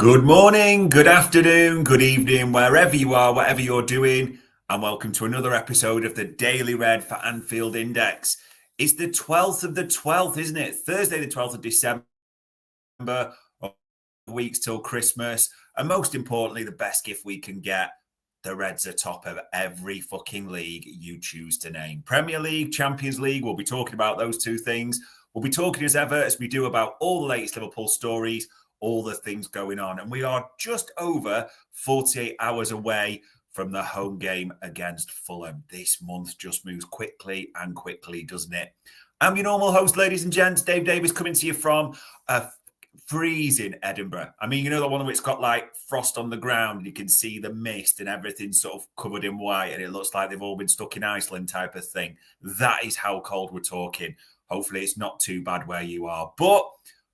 Good morning, good afternoon, good evening, wherever you are, whatever you're doing, and welcome to another episode of the Daily Red for Anfield Index. It's the 12th of the 12th, isn't it? Thursday, the 12th of December, weeks till Christmas, and most importantly, the best gift we can get. The Reds are top of every fucking league you choose to name. Premier League, Champions League, we'll be talking about those two things. We'll be talking as ever, as we do, about all the latest Liverpool stories, all the things going on. And we are just over 48 hours away from the home game against Fulham. This month just moves quickly and quickly, doesn't it? I'm your normal host, ladies and gents, Dave Davis, coming to you from a freezing Edinburgh. I mean, you know, the one where it's got like frost on the ground and you can see the mist and everything's sort of covered in white and it looks like they've all been stuck in Iceland type of thing. That is how cold we're talking. Hopefully it's not too bad where you are. But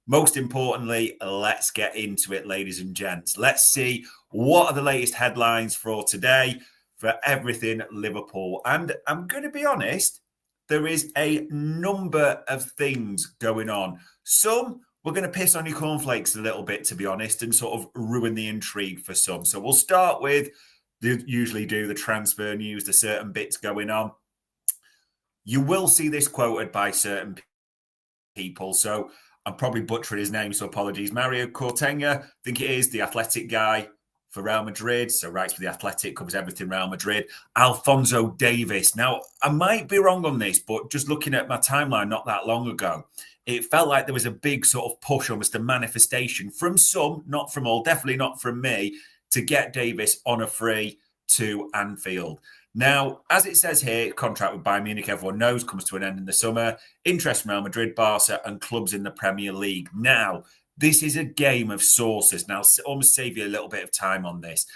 most importantly, let's get into it, ladies and gents. Let's see what are the latest headlines for today for everything Liverpool. And I'm going to be honest, there is a number of things going on. Some we're going to piss on your cornflakes a little bit, to be honest, and sort of ruin the intrigue for some. So we'll start with, they usually do the transfer news, the certain bits going on. You will see this quoted by certain people. So I'm probably butchering his name, so apologies. Mario Cortenga, I think it is, the athletic guy for Real Madrid. So writes for the Athletic, covers everything Real Madrid. Alphonso Davies. Now, I might be wrong on this, but just looking at my timeline not that long ago, it felt like there was a big sort of push, almost a manifestation from some, not from all, definitely not from me, to get Davies on a free to Anfield. Now, as it says here, contract with Bayern Munich, everyone knows, comes to an end in the summer. Interest from Real Madrid, Barca, and clubs in the Premier League. Now, this is a game of sources. Now, I'll almost save you a little bit of time on this.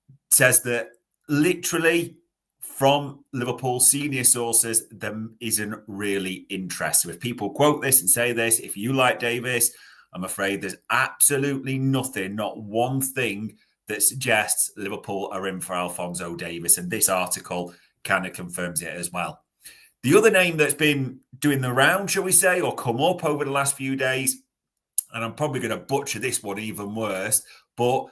It says that literally from Liverpool senior sources, there isn't really interest. So if people quote this and say this, if you like Davies, I'm afraid there's absolutely nothing, not one thing that suggests Liverpool are in for Alphonso Davies. And this article kind of confirms it as well. The other name that's been doing the round, shall we say, or come up over the last few days, and I'm probably going to butcher this one even worse, but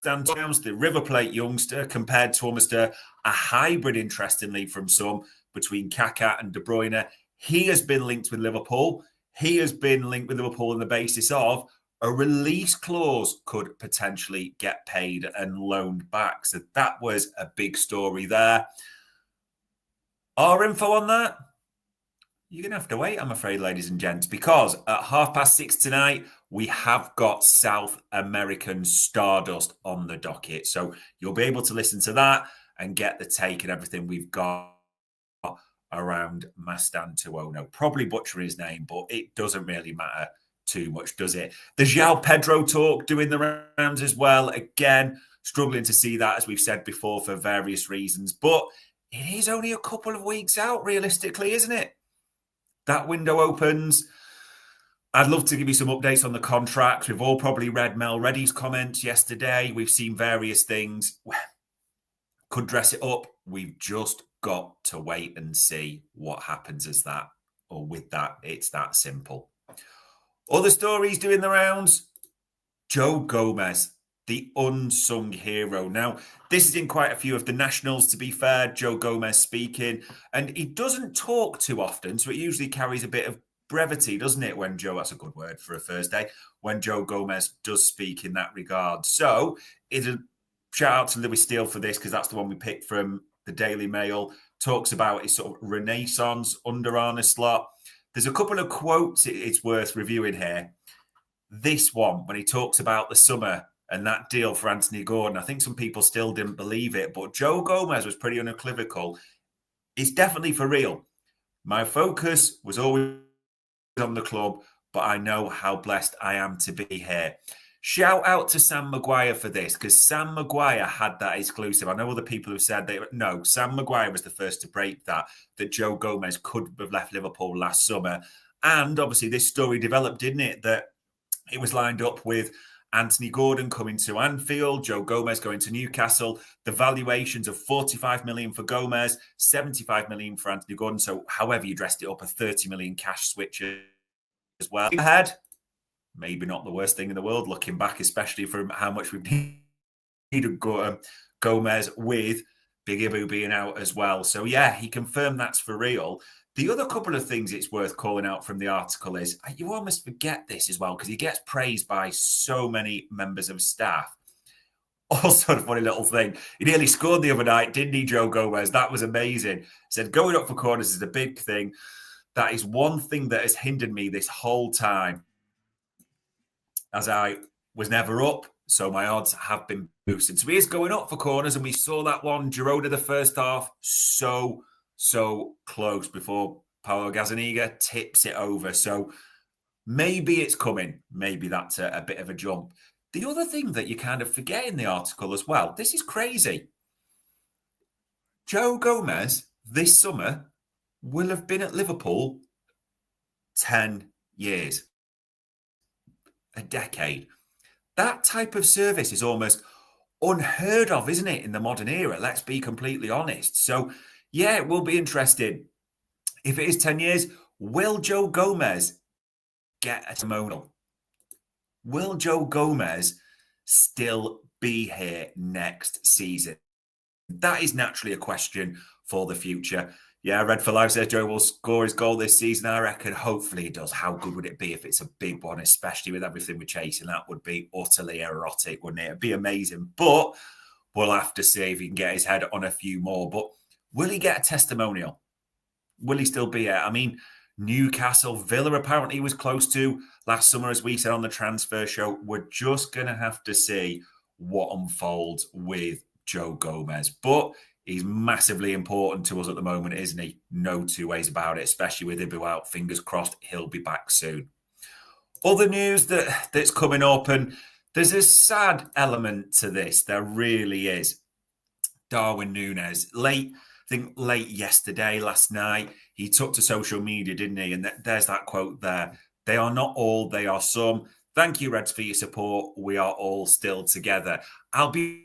Towns, the River Plate youngster, compared to almost a hybrid, interestingly, from some between Kaká and De Bruyne. He has been linked with Liverpool. He has been linked with Liverpool on the basis of a release clause could potentially get paid and loaned back. So that was a big story there. Our info on that? You're going to have to wait, I'm afraid, ladies and gents, because at 6:30 tonight, we have got South American Stardust on the docket. So you'll be able to listen to that and get the take and everything we've got around Mastantuono. Probably butchering his name, but it doesn't really matter too much, does it? The João Pedro talk doing the rounds as well. Again, struggling to see that, as we've said before, for various reasons. But it is only a couple of weeks out, realistically, isn't it? That window opens. I'd love to give you some updates on the contracts. We've all probably read Mel Reddy's comments yesterday. We've seen various things. Could dress it up. We've just got to wait and see what happens as that, or with that. It's that simple. Other stories doing the rounds. Joe Gomez, the unsung hero. Now, this is in quite a few of the nationals, to be fair, Joe Gomez speaking, and he doesn't talk too often, so it usually carries a bit of brevity, doesn't it, when Joe, that's a good word for a Thursday, when Joe Gomez does speak in that regard. So, it's a shout out to Lewis Steele for this, because that's the one we picked from the Daily Mail, talks about his sort of renaissance under Arne Slot. There's a couple of quotes it's worth reviewing here. This one, when he talks about the summer and that deal for Anthony Gordon, I think some people still didn't believe it, but Joe Gomez was pretty unequivocal. It's definitely for real. My focus was always on the club, but I know how blessed I am to be here. Shout out to Sam Maguire for this, because Sam Maguire had that exclusive. I know other people have said that. No, Sam Maguire was the first to break that Joe Gomez could have left Liverpool last summer. And obviously this story developed, didn't it, that it was lined up with Anthony Gordon coming to Anfield, Joe Gomez going to Newcastle. The valuations of 45 million for Gomez, 75 million for Anthony Gordon. So however you dressed it up, a 30 million cash switch as well. Ahead. maybe not the worst thing in the world looking back, especially from how much we've needed Gomez with Big Ibu being out as well. So yeah, he confirmed that's for real. The other couple of things it's worth calling out from the article is you almost forget this as well because he gets praised by so many members of staff. Also, a funny little thing. He nearly scored the other night, didn't he, Joe Gomez? That was amazing. Said going up for corners is a big thing. That is one thing that has hindered me this whole time, as I was never up, so my odds have been boosted. So he is going up for corners, and we saw that one, Giroud, the first half, so close before Paulo Gazzaniga tips it over. So maybe it's coming. Maybe that's a bit of a jump. The other thing that you kind of forget in the article as well, this is crazy. Joe Gomez this summer will have been at Liverpool 10 years. A decade. That type of service is almost unheard of, isn't it, in the modern era? Let's be completely honest. So, yeah, it will be interesting. If it is 10 years, will Joe Gomez get a testimonial? Will Joe Gomez still be here next season? That is naturally a question for the future. Yeah, Red for Life says Joe will score his goal this season. I reckon hopefully he does. How good would it be if it's a big one, especially with everything we're chasing? That would be utterly erotic, wouldn't it? It'd be amazing. But we'll have to see if he can get his head on a few more. But will he get a testimonial? Will he still be here? I mean, Newcastle, Villa apparently was close to last summer, as we said on the transfer show. We're just going to have to see what unfolds with Joe Gomez. But he's massively important to us at the moment, isn't he? No two ways about it, especially with Ibu out. Fingers crossed he'll be back soon. Other news that's coming up, and there's a sad element to this. There really is. Darwin Núñez, late yesterday, last night, he took to social media, didn't he? And there's that quote there. They are not all, they are some. Thank you, Reds, for your support. We are all still together. I'll be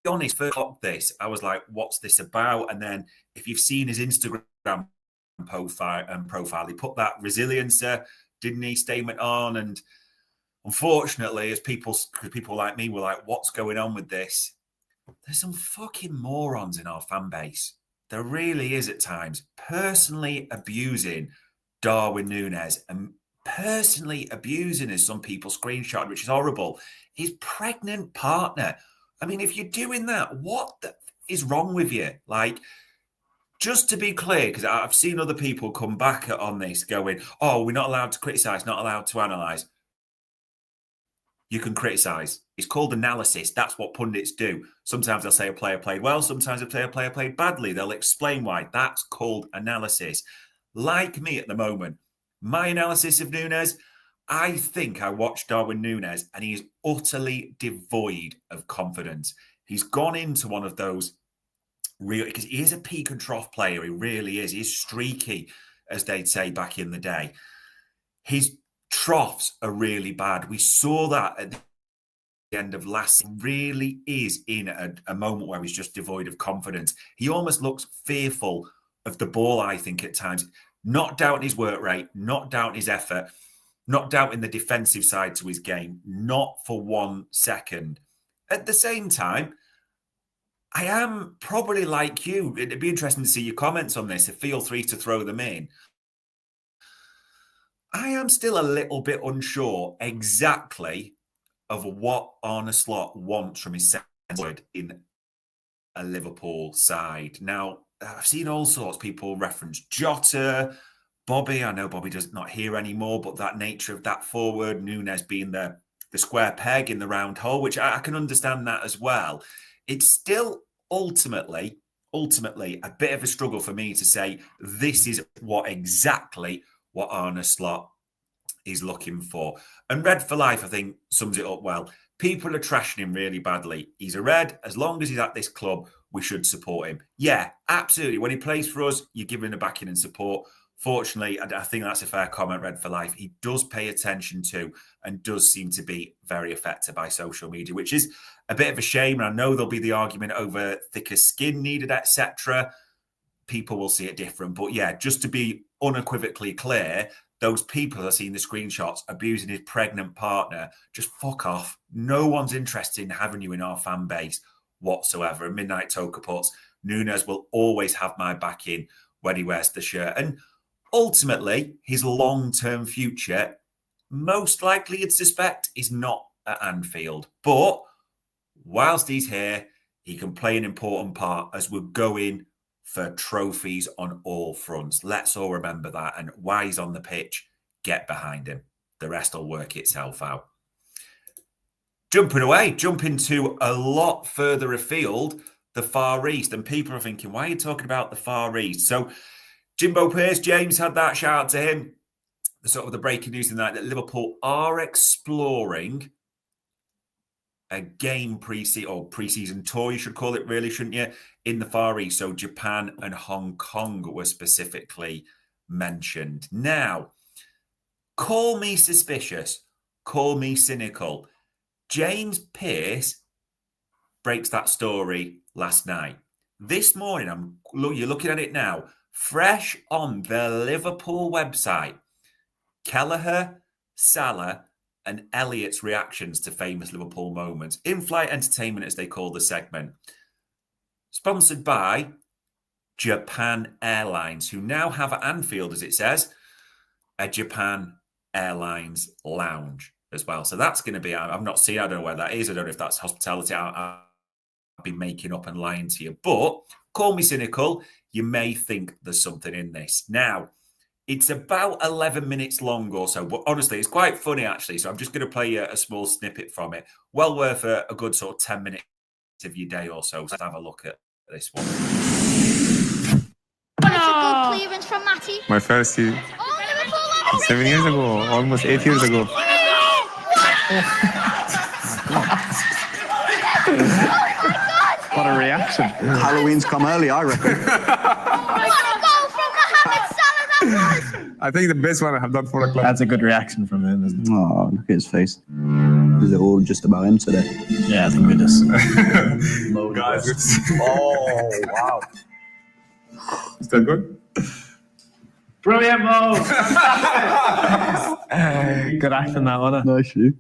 honest, first clocked this, I was like, what's this about? And then if you've seen his Instagram profile, he put that resiliencer, didn't he, statement on. And unfortunately, as people like me were like, what's going on with this? There's some fucking morons in our fan base. There really is at times. Personally abusing Darwin Núñez and personally abusing, as some people screenshot, which is horrible, his pregnant partner. I mean, if you're doing that, what is wrong with you? Like, just to be clear, because I've seen other people come back on this going, oh, we're not allowed to criticise, not allowed to analyse. You can criticise. It's called analysis. That's what pundits do. Sometimes they'll say a player played well. Sometimes they'll say a player played badly. They'll explain why. That's called analysis. Like me at the moment, my analysis of Núñez, I think I watched Darwin Núñez and he is utterly devoid of confidence. He's gone into one of those real, because he is a peak and trough player. He really is. He's streaky, as they'd say back in the day. His troughs are really bad. We saw that at the end of last season. Really is in a moment where he's just devoid of confidence. He almost looks fearful of the ball, I think, at times. Not doubting his work rate, not doubting his effort, not doubting the defensive side to his game, not for 1 second. At the same time, I am probably like you. It'd be interesting to see your comments on this. Feel free to throw them in. I am still a little bit unsure exactly of what Arne Slot wants from his side in a Liverpool side. Now, I've seen all sorts of people reference Jota, Bobby. I know Bobby does not here anymore, but that nature of that forward, Núñez being the square peg in the round hole, which I can understand that as well. It's still ultimately a bit of a struggle for me to say this is exactly what Arne Slot is looking for. And Red for Life, I think, sums it up well. People are trashing him really badly. He's a Red. As long as he's at this club, we should support him. Yeah, absolutely. When he plays for us, you're giving him backing and support. Fortunately, I think that's a fair comment, Red for Life. He does pay attention to and does seem to be very affected by social media, which is a bit of a shame. And I know there'll be the argument over thicker skin needed, etc. People will see it different. But yeah, just to be unequivocally clear, those people that are seeing the screenshots abusing his pregnant partner, just fuck off. No one's interested in having you in our fan base whatsoever. And Midnight Toker puts, Nunes will always have my backing when he wears the shirt. And ultimately, his long-term future, most likely you'd suspect, is not at Anfield. But whilst he's here, he can play an important part as we're going for trophies on all fronts. Let's all remember that. And while he's on the pitch, get behind him. The rest will work itself out. Jumping to a lot further afield, the Far East. And people are thinking, why are you talking about the Far East? So Jimbo Pearce, James had that, shout out to him. The sort of the breaking news tonight that Liverpool are exploring a game pre-season tour, you should call it, really, shouldn't you, in the Far East. So Japan and Hong Kong were specifically mentioned. Now, call me suspicious, call me cynical. James Pearce breaks that story last night. This morning, you're looking at it now, fresh on the Liverpool website. Kelleher, Salah, and Elliot's reactions to famous Liverpool moments. In-flight entertainment, as they call the segment. Sponsored by Japan Airlines, who now have at Anfield, as it says, a Japan Airlines lounge as well. So that's going to be, I've not seen, I don't know where that is. I don't know if that's hospitality. I've been making up and lying to you. But call me cynical. You may think there's something in this. Now, it's about 11 minutes long or so, but honestly, it's quite funny, actually. So I'm just going to play a small snippet from it. Well worth a good sort of 10 minutes of your day or so. So let's have a look at this one. That's a good clearance from Matty. My first year, 7 years ago, almost 8 years ago. What a reaction. Halloween's come early, I reckon. What a goal from Mohamed Salah that was! I think the best one I have done for a club. That's a good reaction from him, isn't it? Oh, look at his face. Is it all just about him today? Yeah, I think it is. Guys, it's... Oh, wow. Is that good? Brilliant, Mo! Good acting, that one. Nice shoe.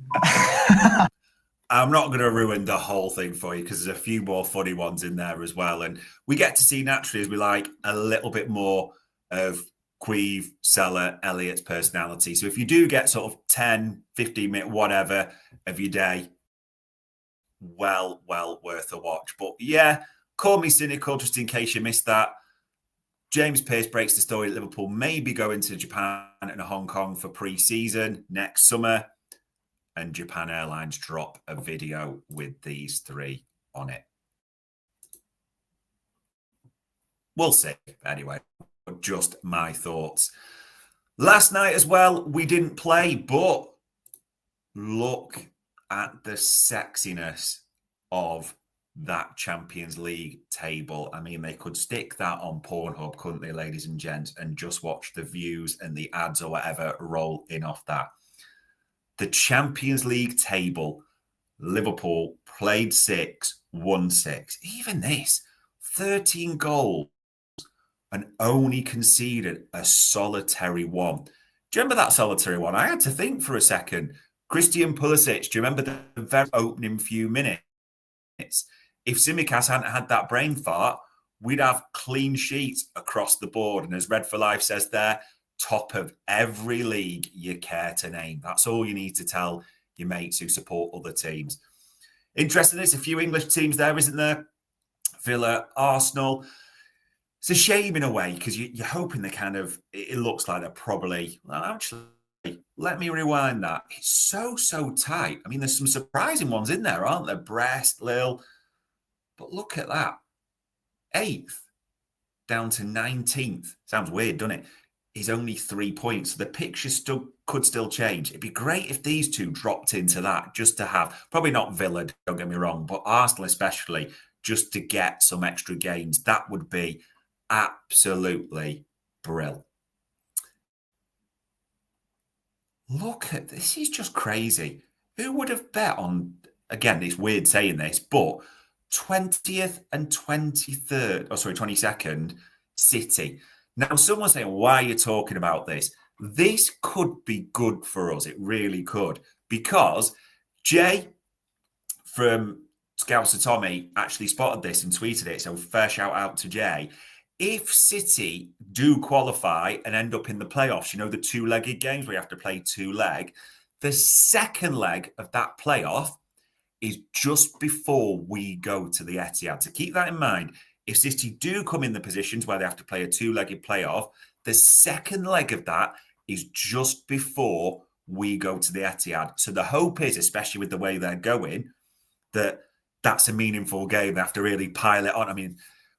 I'm not going to ruin the whole thing for you because there's a few more funny ones in there as well. And we get to see, naturally, as we like, a little bit more of Queeve, Salah, Elliot's personality. So if you do get sort of 10, 15 minute, whatever of your day, well worth a watch. But yeah, call me cynical just in case you missed that. James Pearce breaks the story that Liverpool may be going to Japan and Hong Kong for pre-season next summer. And Japan Airlines drop a video with these three on it. We'll see. Anyway, just my thoughts. Last night as well, we didn't play, but look at the sexiness of that Champions League table. I mean, they could stick that on Pornhub, couldn't they, ladies and gents, and just watch the views and the ads or whatever roll in off that. The Champions League table, Liverpool played 6, won 6. Even this, 13 goals and only conceded a solitary one. Do you remember that solitary one? I had to think for a second. Christian Pulisic, do you remember the very opening few minutes? If Tsimikas hadn't had that brain fart, we'd have clean sheets across the board. And as Red for Life says there, top of every league you care to name. That's all you need to tell your mates who support other teams. Interesting, there's a few English teams there, isn't there? Villa, Arsenal. It's a shame in a way because you're hoping they kind of, it looks like they're probably, well, actually, let me rewind that. It's so tight. I mean, there's some surprising ones in there, aren't there? Brest, Lille. But look at that. 8th down to 19th. Sounds weird, doesn't it? Is only 3 points. The picture could still change. It'd be great if these two dropped into that just to have, probably not Villa, don't get me wrong, but Arsenal especially, just to get some extra gains. That would be absolutely brilliant. Look at this. Is just crazy. Who would have bet on, again, it's weird saying this, but 20th and 22nd, City. Now, someone's saying, why are you talking about this? This could be good for us. It really could. Because Jay from Scouser Tommy actually spotted this and tweeted it. So fair shout out to Jay. If City do qualify and end up in the playoffs, you know, the two-legged games where you have to play two-leg, the second leg of that playoff is just before we go to the Etihad. So keep that in mind. If City do come in the positions where they have to play a two-legged playoff, the second leg of that is just before we go to the Etihad. So the hope is, especially with the way they're going, that that's a meaningful game. They have to really pile it on. I mean,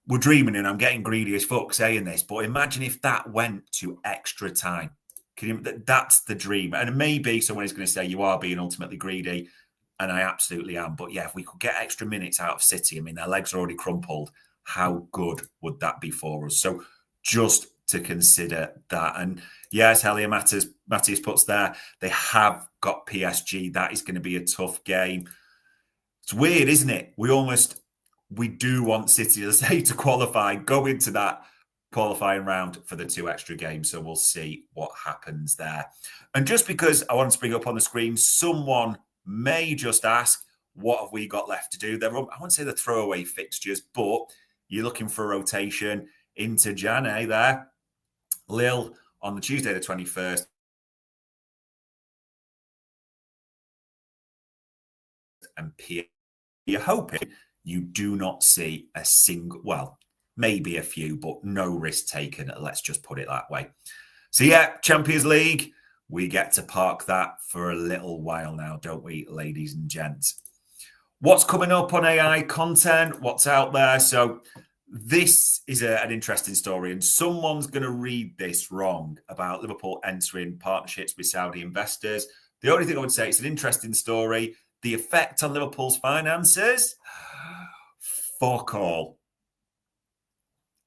we're dreaming and I'm getting greedy as fuck saying this, but imagine if that went to extra time. That's the dream. And maybe someone is going to say you are being ultimately greedy, and I absolutely am. But yeah, if we could get extra minutes out of City, I mean, their legs are already crumpled. How good would that be for us? So just to consider that. And yes, Helia Matthias puts there, they have got PSG. That is going to be a tough game. It's weird, isn't it? We do want City, as I say, to qualify, go into that qualifying round for the two extra games. So we'll see what happens there. And just because I want to bring up on the screen, someone may just ask, what have we got left to do? I won't say the throwaway fixtures, but you're looking for a rotation into Jan, there. Lille on the Tuesday, the 21st. And Pierre, you're hoping you do not see a single, well, maybe a few, but no risk taken. Let's just put it that way. So yeah, Champions League, we get to park that for a little while now, don't we, ladies and gents? What's coming up on AI content? What's out there? So this is an interesting story, and someone's going to read this wrong about Liverpool entering partnerships with Saudi investors. The only thing I would say, it's an interesting story. The effect on Liverpool's finances? Fuck all.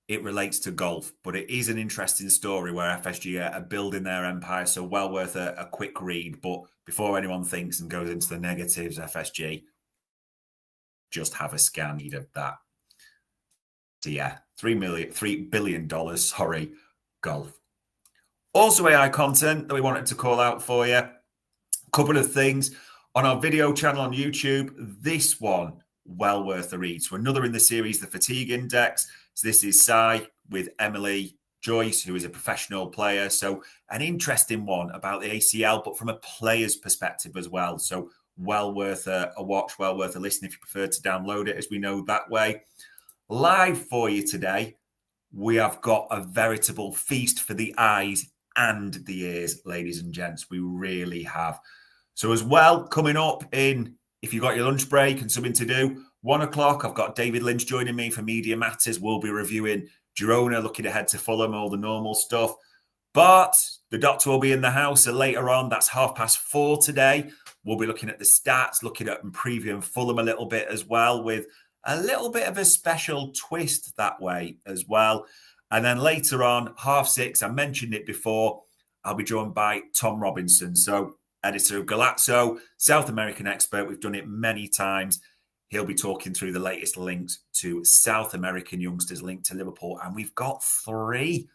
It relates to golf, but it is an interesting story where FSG are building their empire, so well worth a quick read. But before anyone thinks and goes into the negatives, FSG, just have a scan of that. So yeah, $3 billion, golf. Also AI content that we wanted to call out for you. A couple of things. On our video channel on YouTube, this one, well worth a read. So another in the series, the Fatigue Index. So this is Sai with Emily Joyce, who is a professional player. So an interesting one about the ACL, but from a player's perspective as well. So well worth a watch, well worth a listen if you prefer to download it, as we know that way. Live for you today, we have got a veritable feast for the eyes and the ears, ladies and gents. We really have. So as well, coming up in, if you've got your lunch break and something to do, 1 o'clock, I've got David Lynch joining me for Media Matters. We'll be reviewing Girona, looking ahead to Fulham, all the normal stuff. But the doctor will be in the house later on. That's 4:30 today. We'll be looking at the stats, looking at and previewing Fulham a little bit as well, with a little bit of a special twist that way as well. And then later on, 6:30, I mentioned it before, I'll be joined by Tom Robinson. So editor of Galazzo, South American expert. We've done it many times. He'll be talking through the latest links to South American youngsters linked to Liverpool. And we've got 3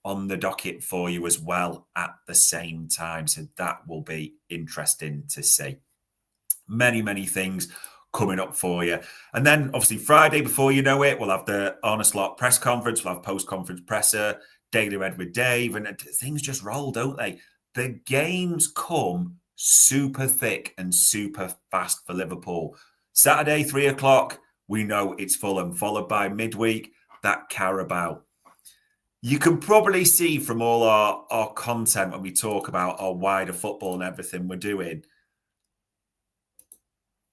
on the docket for you as well at the same time. So that will be interesting to see. Many, many things coming up for you. And then obviously Friday, before you know it, we'll have the Arne Slot press conference. We'll have post-conference presser, Daily Red with Dave, and things just roll, don't they? The games come super thick and super fast for Liverpool. Saturday, 3 o'clock, we know it's Fulham, followed by midweek, that Carabao. You can probably see from all our content when we talk about our wider football and everything we're doing,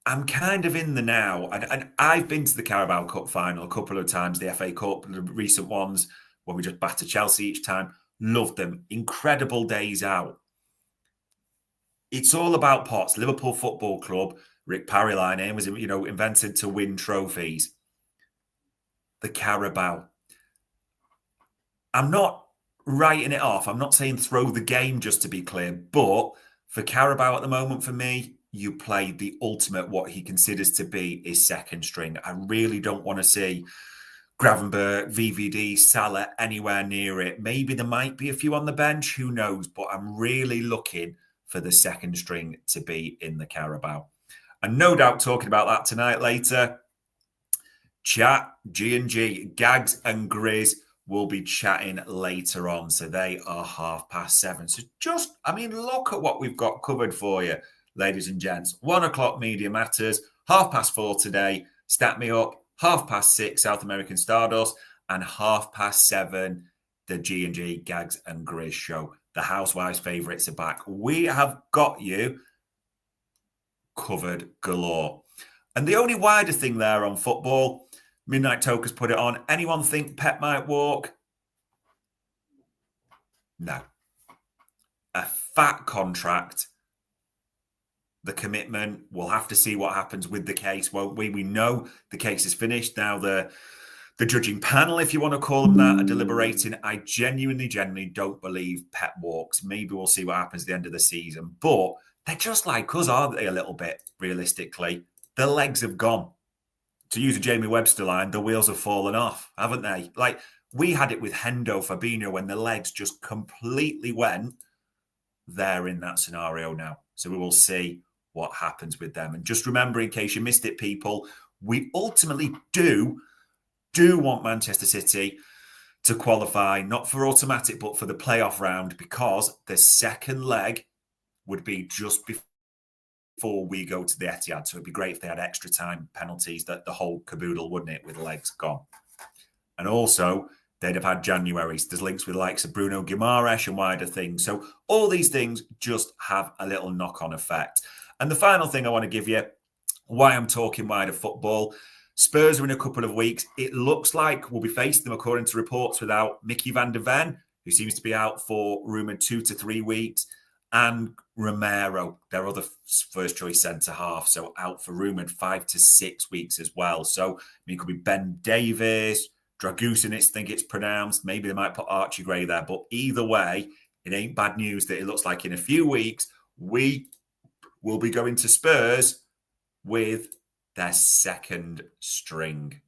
I'm kind of in the now. And I've been to the Carabao Cup final a couple of times, the FA Cup, the recent ones, when we just batter Chelsea each time. Loved them. Incredible days out. It's all about pots. Liverpool Football Club, Rick Parry line in, was, invented to win trophies. The Carabao. I'm not writing it off. I'm not saying throw the game, just to be clear. But for Carabao at the moment, for me, you play the ultimate, what he considers to be his second string. I really don't want to see Gravenberch, VVD, Salah, anywhere near it. Maybe there might be a few on the bench, who knows? But I'm really looking for the second string to be in the Carabao. And no doubt talking about that tonight later. Chat, G&G, Gags and Grizz will be chatting later on. So they are 7:30. So just, look at what we've got covered for you, ladies and gents. 1 o'clock Media Matters, 4:30 today, Stat Me Up, 6:30 South American Stardust, and 7:30 the G&G Gags and Grizz show. The Housewives favourites are back. We have got you covered galore. And the only wider thing there on football, Midnight Toker's put it on. Anyone think Pep might walk? No. A fat contract. The commitment. We'll have to see what happens with the case, won't we? We know the case is finished. Now the judging panel, if you want to call them that, are deliberating. I genuinely don't believe Pep walks. Maybe we'll see what happens at the end of the season. But they're just like us, aren't they, a little bit, realistically? The legs have gone. To use a Jamie Webster line, the wheels have fallen off, haven't they? Like, we had it with Hendo, Fabinho, when the legs just completely went. They're in that scenario now. So we will see what happens with them. And just remember, in case you missed it, people, we ultimately do want Manchester City to qualify, not for automatic, but for the playoff round, because the second leg would be just before we go to the Etihad. So it'd be great if they had extra time penalties, that the whole caboodle, wouldn't it, with legs gone. And also, they'd have had January. There's links with the likes of Bruno Guimaraes and wider things. So all these things just have a little knock-on effect. And the final thing I want to give you, why I'm talking wider football, Spurs are in a couple of weeks. It looks like we'll be facing them, according to reports, without Mickey van der Ven, who seems to be out for rumoured 2 to 3 weeks, and Romero, their other first-choice centre-half, so out for rumoured 5 to 6 weeks as well. So, it could be Ben Davies, Dragusin, I think it's pronounced. Maybe they might put Archie Gray there. But either way, it ain't bad news that it looks like in a few weeks, we will be going to Spurs with their second string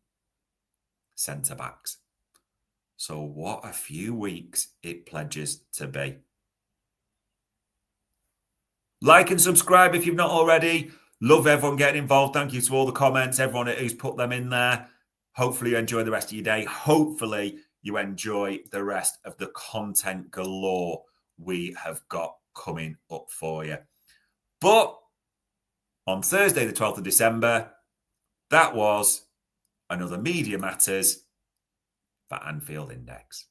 centre-backs. So what a few weeks it pledges to be. Like and subscribe if you've not already. Love everyone getting involved. Thank you to all the comments, everyone who's put them in there. Hopefully you enjoy the rest of your day. Hopefully you enjoy the rest of the content galore we have got coming up for you. But on Thursday, the 12th of December, that was another Media Matters for Anfield Index.